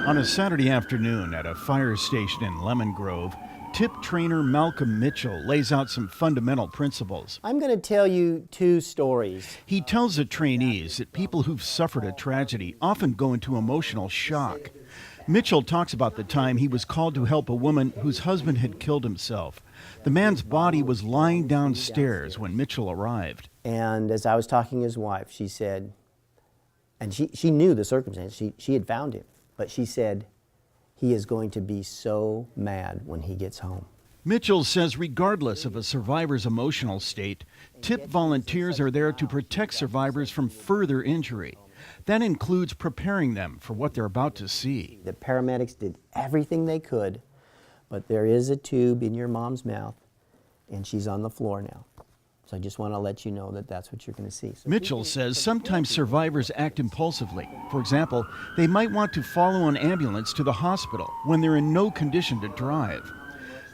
On a Saturday afternoon at a fire station in Lemon Grove, tip trainer Malcolm Mitchell lays out some fundamental principles. I'm going to tell you two stories. He tells the trainees that people who've suffered a tragedy often go into emotional shock. Mitchell talks about the time he was called to help a woman whose husband had killed himself. The man's body was lying downstairs when Mitchell arrived. And as I was talking to his wife, she said, and she knew the circumstance, she had found him, but she said, he is going to be so mad when he gets home. Mitchell says regardless of a survivor's emotional state, TIP volunteers are there to protect survivors from further injury. That includes preparing them for what they're about to see. The paramedics did everything they could, but there is a tube in your mom's mouth, and she's on the floor now. So I just want to let you know that that's what you're going to see. So Mitchell says sometimes survivors act impulsively. For example, they might want to follow an ambulance to the hospital when they're in no condition to drive.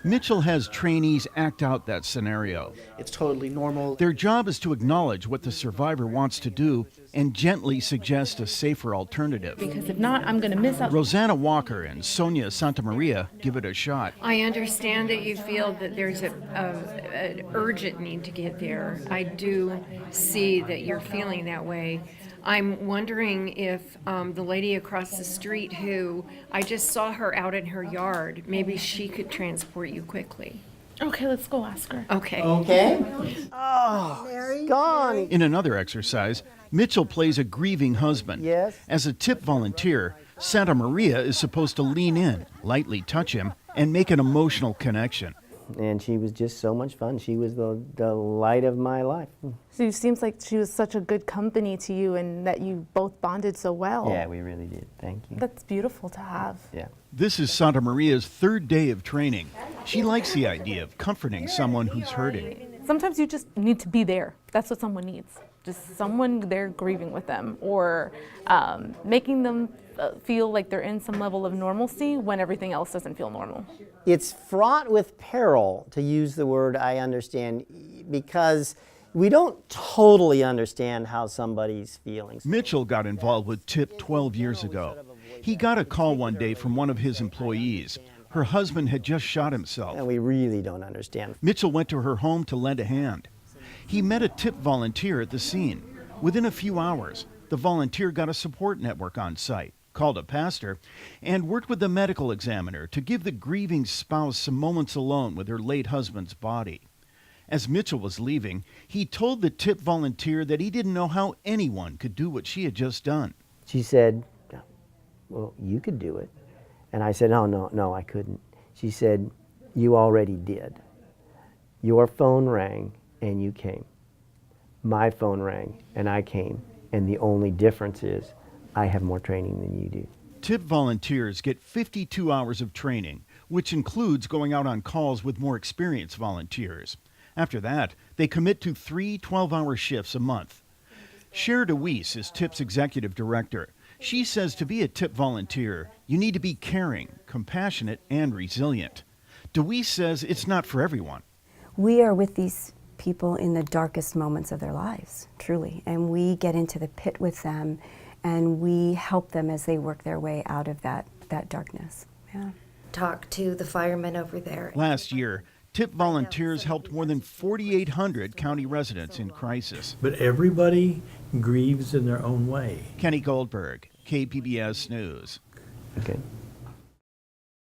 Mitchell has trainees act out that scenario. It's totally normal. Their job is to acknowledge what the survivor wants to do and gently suggest a safer alternative. Because if not, I'm going to miss out. Rosanna Walker and Sonia Santamaria give it a shot. I understand that you feel that there's an urgent need to get there. I do see that you're feeling that way. I'm wondering if the lady across the street who I just saw her out in her yard, maybe she could transport you quickly. Okay, let's go ask her. Okay. Okay? Oh, gone. In another exercise, Mitchell plays a grieving husband. Yes. As a tip volunteer, Santa Maria is supposed to lean in, lightly touch him, and make an emotional connection. And she was just so much fun. She was the light of my life. So it seems like she was such a good company to you and that you both bonded so well. Yeah, we really did. Thank you. That's beautiful to have. Yeah. This is Santa Maria's third day of training. She likes the idea of comforting someone who's hurting. Sometimes you just need to be there. That's what someone needs. Just someone there grieving with them or making them feel like they're in some level of normalcy when everything else doesn't feel normal. It's fraught with peril, to use the word I understand, because we don't totally understand how somebody's feeling. Mitchell got involved with TIP 12 years ago. He got a call one day from one of his employees. Her husband had just shot himself. And we really don't understand. Mitchell went to her home to lend a hand. He met a TIP volunteer at the scene. Within a few hours, the volunteer got a support network on site, called a pastor, and worked with the medical examiner to give the grieving spouse some moments alone with her late husband's body. As Mitchell was leaving, he told the TIP volunteer that he didn't know how anyone could do what she had just done. She said, well, you could do it. And I said, no, I couldn't. She said, you already did. Your phone rang and you came. My phone rang and I came. And the only difference is I have more training than you do. TIP volunteers get 52 hours of training, which includes going out on calls with more experienced volunteers. After that, they commit to 3 12-hour shifts a month. Cher DeWeese is TIP's executive director. She says to be a TIP volunteer, you need to be caring, compassionate, and resilient. DeWeese says it's not for everyone. We are with these people in the darkest moments of their lives, truly, and we get into the pit with them and we help them as they work their way out of that darkness. Yeah. Talk to the firemen over there. Last year, TIP volunteers helped more than 4,800 county residents in crisis. But everybody grieves in their own way. Kenny Goldberg, KPBS News. Okay.